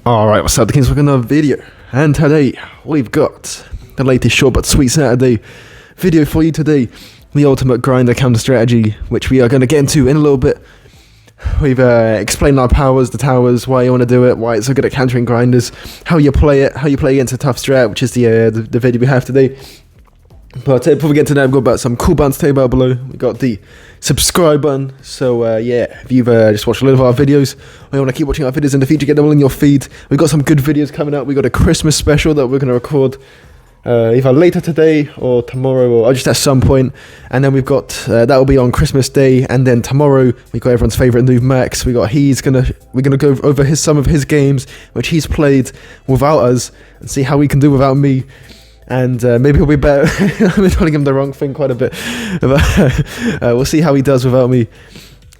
Alright, what's up, the Kings? We're another video, and today we've got the latest short but sweet Saturday video for you today. The ultimate grinder counter strategy, which we are going to get into in a little bit. We've explained our powers, the towers, why you want to do it, why it's so good at countering grinders, how you play it, how you play against a tough strat, which is the video we have today. But before we get to that, we've got about some cool buttons to tell you about below. We've got the subscribe button. So yeah, if you've just watched a lot of our videos, or you want to keep watching our videos in the future, get them all in your feed. We've got some good videos coming up. We've got a Christmas special that we're going to record either later today or tomorrow, or just at some point. And then we've got, that will be on Christmas Day. And then tomorrow, we've got everyone's favourite noob Max. We're going to go over some of his games, which he's played without us, and see how we can do without me. And maybe he'll be better. I'm telling him the wrong thing quite a bit. We'll see how he does without me.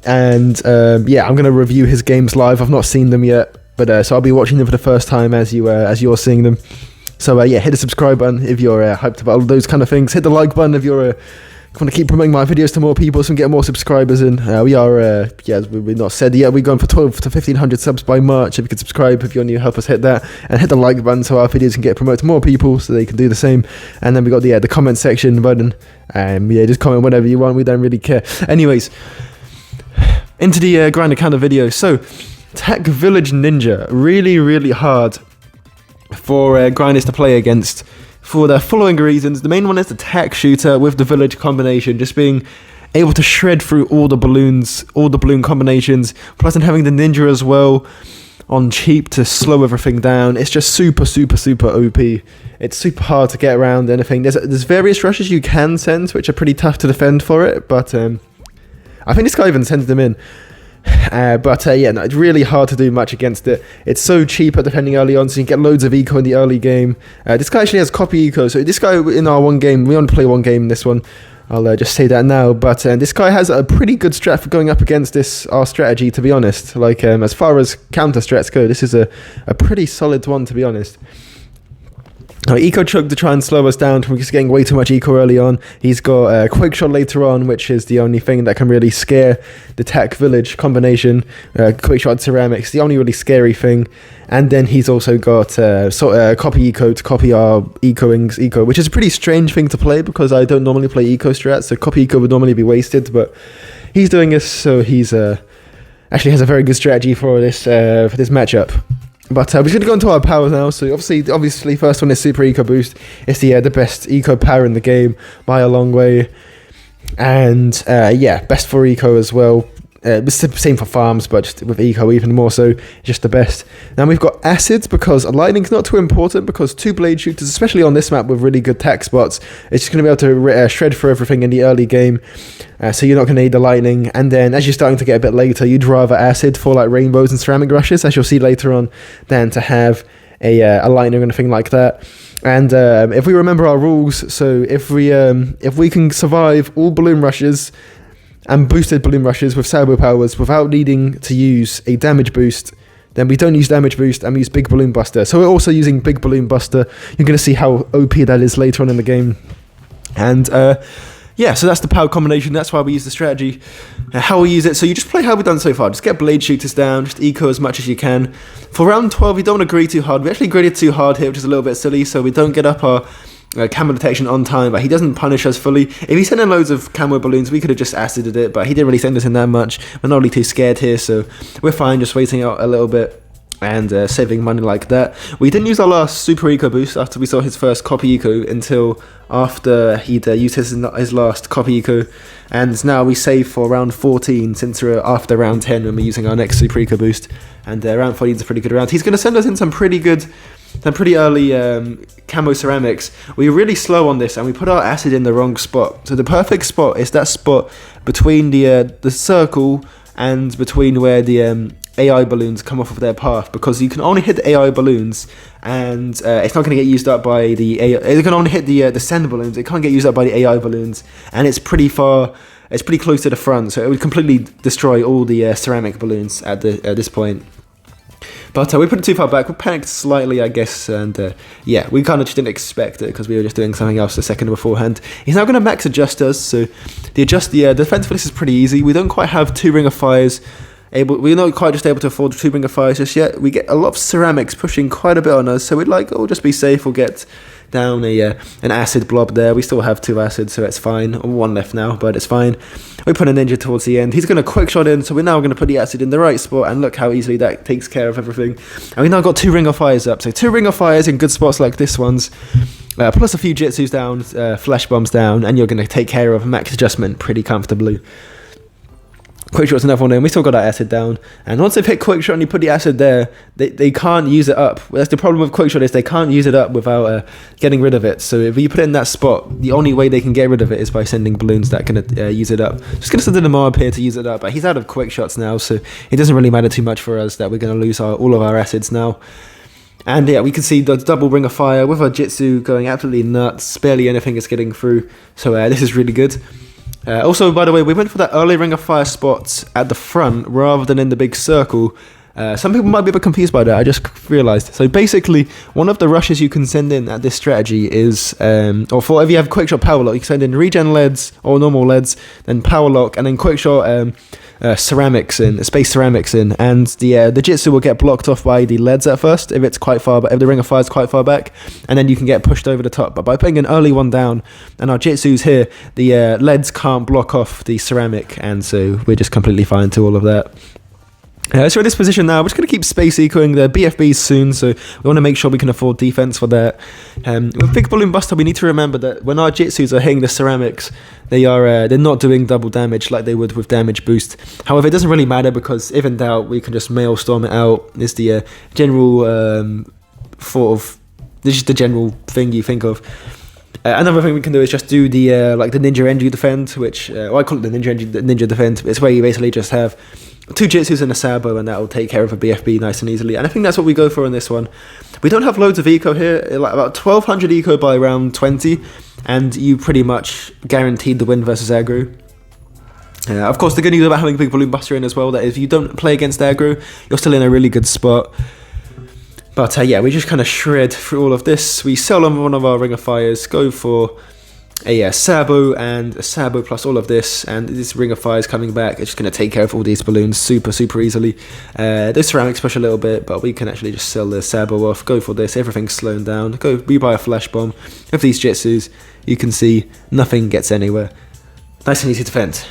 And yeah, I'm going to review his games live. I've not seen them yet, but so I'll be watching them for the first time as you're seeing them. So yeah, hit the subscribe button if you're hyped about all those kind of things. Hit the like button if you're want to keep promoting my videos to more people so we can get more subscribers in. We are, yeah, we've not said yet, we're going for 12 to 1500 subs by March. If you could subscribe, if you're new, help us hit that, and hit the like button so our videos can get promoted to more people so they can do the same. And then we got the comment section button. Yeah, just comment whatever you want, we don't really care. Anyways, into the grinder counter video. So, Tech Village Ninja, really hard for grinders to play against, for the following reasons. The main one is the tech shooter with the village combination, just being able to shred through all the balloons, all the balloon combinations, plus then having the ninja as well on cheap to slow everything down. It's just super OP. It's super hard to get around anything. There's various rushes you can send, which are pretty tough to defend for it, but I think this guy even sends them in. But yeah, no, it's really hard to do much against it. It's so cheap at defending early on, so you can get loads of eco in the early game. This guy actually has copy eco, so this guy in our one game, we only play one game in this one, I'll just say that now, but this guy has a pretty good strat for going up against our strategy, to be honest. Like, as far as counter strats go, this is a pretty solid one, to be honest. Eco chug to try and slow us down from just getting way too much eco early on. He's got a quick shot later on, which is the only thing that can really scare the tech village combination. Quick shot ceramics, the only really scary thing. And then he's also got copy eco to copy our eco, which is a pretty strange thing to play because I don't normally play eco strats, so copy eco would normally be wasted, but he's doing this, so he's actually has a very good strategy for this matchup. But we're going to go into our powers now. So obviously, first one is Super Eco Boost. It's the best eco power in the game by a long way, and yeah, best for eco as well. It's the same for farms, but just with eco even more so, just the best. Now we've got acids, because lightning's not too important, because two blade shooters, especially on this map with really good tech spots, it's just going to be able to shred through everything in the early game, so you're not going to need the lightning. And then as you're starting to get a bit later, you'd rather acid for like rainbows and ceramic rushes, as you'll see later on, than to have a lightning or anything like that. And if we remember our rules, so if we can survive all balloon rushes and boosted balloon rushes with Sabo powers without needing to use a damage boost, then we don't use damage boost and we use Big Balloon Buster. So we're also using Big Balloon Buster. You're going to see how OP that is later on in the game. And yeah, so that's the power combination. That's why we use the strategy. How we use it, so you just play how we've done so far. Just get blade shooters down, just eco as much as you can. For round 12, we don't want to greed too hard. We actually graded too hard here, which is a little bit silly, so we don't get up our camo detection on time, but he doesn't punish us fully. If he sent in loads of camo balloons, we could have just acided it, but he didn't really send us in that much. We're not really too scared here, so we're fine just waiting out a little bit and saving money like that. We didn't use our last super eco boost after we saw his first copy eco until after he'd used his last copy eco, and now we save for round 14 since we're after round 10 when we're using our next super eco boost, and round 14 is a pretty good round. He's going to send us in some pretty early camo ceramics. We're really slow on this, and we put our acid in the wrong spot. So the perfect spot is that spot between the circle and between where the AI balloons come off of their path, because you can only hit the AI balloons, and it's not going to get used up by the AI. It can only hit the send balloons. It can't get used up by the AI balloons, and it's pretty far. It's pretty close to the front, so it would completely destroy all the ceramic balloons at this point. But we put it too far back. We panicked slightly, I guess, and yeah, we kind of just didn't expect it because we were just doing something else a second beforehand. He's now going to max adjust us, so the defense for this is pretty easy. We don't quite have 2 Ring of Fires we're not quite just able to afford 2 Ring of Fires just yet. We get a lot of ceramics pushing quite a bit on us, so we'd like, oh, just be safe. We'll get down an acid blob there. We still have 2 acids, so it's fine. 1 left now, but it's fine. We put a ninja towards the end. He's going to quick shot in, so we're now going to put the acid in the right spot, and look how easily that takes care of everything. And we now got 2 Ring of Fires up, so 2 Ring of Fires in good spots like this one's, plus a few Jitsus down, flash bombs down, and you're going to take care of max adjustment pretty comfortably. Quick shot's another one in. We still got that acid down, and once they've hit quick shot and you put the acid there, they can't use it up. That's the problem with quick shot, is they can't use it up without getting rid of it. So if you put it in that spot, the only way they can get rid of it is by sending balloons that can use it up. Just gonna send in a mob here to use it up, but he's out of quick shots now, so it doesn't really matter too much for us that we're gonna lose all of our acids now. And yeah, we can see the double Ring of Fire with our Jitsu going absolutely nuts. Barely anything is getting through, so this is really good. Also, by the way, we went for that early Ring of Fire spot at the front rather than in the big circle. Some people might be a bit confused by that, I just realised. So basically, one of the rushes you can send in at this strategy is, or for if you have Quick Shot Power Lock, you can send in regen leads or normal leads, then Power Lock, and then Quick Shot ceramics in, space ceramics in, and the Jitsu will get blocked off by the leads at first if it's quite far, if the Ring of Fire is quite far back, and then you can get pushed over the top. But by putting an early one down, and our Jitsu's here, the leads can't block off the ceramic, and so we're just completely fine to all of that. So in this position now, we're just going to keep space ecoing the BFBs soon, so we want to make sure we can afford defense for that. With Big Balloon Buster, we need to remember that when our Jitsus are hitting the ceramics, they're not doing double damage like they would with damage boost. However, it doesn't really matter, because if in doubt, we can just Maelstrom it out. It's the general this is the general thing you think of. Another thing we can do is just do the Ninja Enju defend, which I call it the Ninja defend. It's where you basically just have 2 Jitsus and a Sabo, and that will take care of a BFB nice and easily. And I think that's what we go for in this one. We don't have loads of eco here, like about 1200 eco by round 20, and you pretty much guaranteed the win versus aggro. Of course, the good news about having Big Balloon Buster in as well, that if you don't play against aggro, you're still in a really good spot. But yeah, we just kind of shred through all of this. We sell on one of our Ring of Fires, go for a Sabo and a Sabo plus all of this, and this Ring of Fire is coming back. It's just going to take care of all these balloons super easily. Those ceramics push a little bit, but we can actually just sell the Sabo off, go for this, everything's slowing down, we buy a flash bomb. With these Jitsus, you can see nothing gets anywhere. Nice and easy to defend.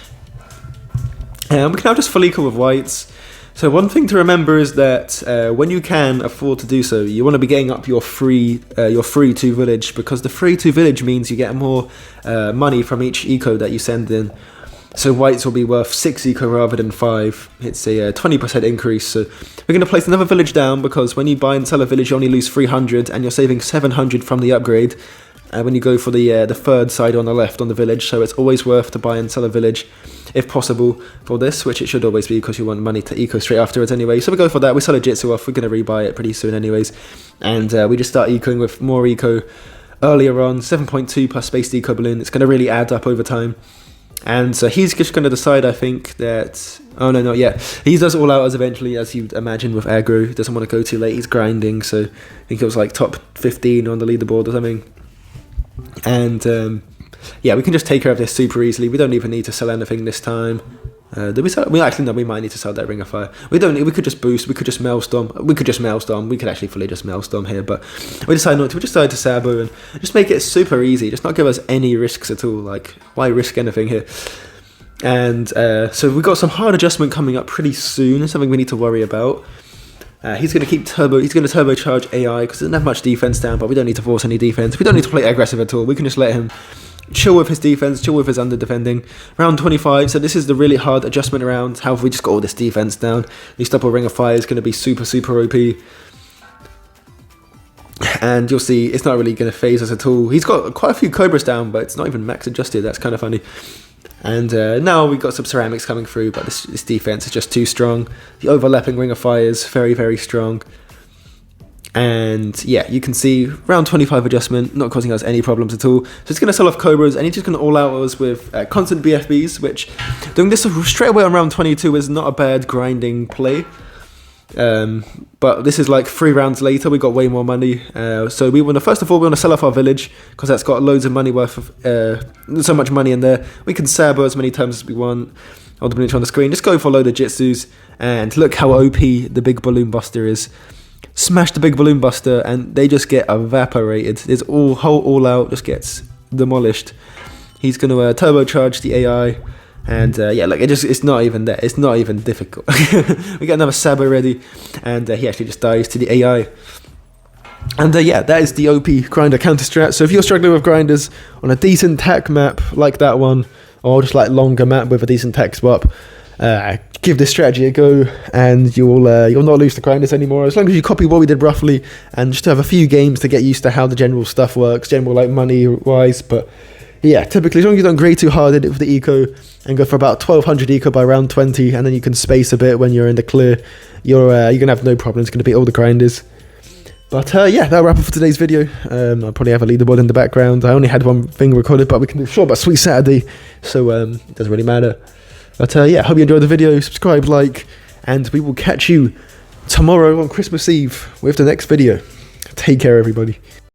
We can now just full eco with whites. So one thing to remember is that when you can afford to do so, you want to be getting up your free to village, because the free to village means you get more money from each eco that you send in. So whites will be worth 6 eco rather than 5. It's a 20% increase. So we're going to place another village down, because when you buy and sell a village, you only lose 300, and you're saving 700 from the upgrade. When you go for the third side on the left on the village, so it's always worth to buy and sell a village if possible for this, which it should always be, because you want money to eco straight afterwards anyway. So we go for that, we sell a Jitsu off, we're going to rebuy it pretty soon anyways, and we just start ecoing with more eco earlier on. 7.2 plus space eco balloon, it's going to really add up over time. And so he's just going to decide, I think, that... Oh, no, not yet. He does all out as eventually, as you'd imagine with aggro. He doesn't want to go too late, he's grinding, so I think it was like top 15 on the leaderboard or something. And yeah, we can just take care of this super easily. We don't even need to sell anything this time. Did we sell? We actually, no, we might need to sell that Ring of Fire. We could just boost. We could just Maelstrom. We could actually fully just Maelstrom here, but we decided not to. We just decided to Sabo and just make it super easy. Just not give us any risks at all. Like, why risk anything here? And so we've got some hard adjustment coming up pretty soon. Something we need to worry about. He's going to keep he's going to turbocharge AI, because he doesn't have much defense down, but we don't need to force any defense. We don't need to play aggressive at all. We can just let him chill with his defense, chill with his under defending. Round 25, so this is the really hard adjustment round. However, we just got all this defense down. This double Ring of Fire is going to be super OP. And you'll see it's not really going to phase us at all. He's got quite a few Cobras down, but it's not even max adjusted. That's kind of funny. And now we've got some ceramics coming through, but this defense is just too strong. The overlapping Ring of Fire is very strong. And yeah, you can see round 25 adjustment, not causing us any problems at all. So it's going to sell off Cobras, and he's just going to all out us with constant BFBs, which doing this straight away on round 22 is not a bad grinding play. But this is like 3 rounds later. We got way more money. So we want to, first of all, we want to sell off our village because that's got loads of money worth of so much money in there. We can sabo as many times as we want. I'll miniature on the screen. Just go for a load of jitsus and look how OP the big balloon buster is. Smash the big balloon buster and they just get evaporated. It's all out just gets demolished. He's going to turbocharge the AI. And yeah, like it's not even there. It's not even difficult. We got another Sabo ready, and he actually just dies to the AI. And yeah, that is the OP grinder counter strat. So if you're struggling with grinders on a decent tack map like that one, or just like longer map with a decent tack swap, give this strategy a go, and you'll not lose the grinders anymore. As long as you copy what we did roughly, and just have a few games to get used to how the general stuff works, general like money wise, but. Yeah, typically, as long as you don't grade too hard, edit with the eco and go for about 1200 eco by round 20, and then you can space a bit when you're in the clear, you're going to have no problems, going to beat all the grinders. But yeah, that'll wrap up for today's video. I'll probably have a leaderboard in the background. I only had one thing recorded, but we can do short but sweet Saturday, so it doesn't really matter. But yeah, hope you enjoyed the video, subscribe, like, and we will catch you tomorrow on Christmas Eve with the next video. Take care, everybody.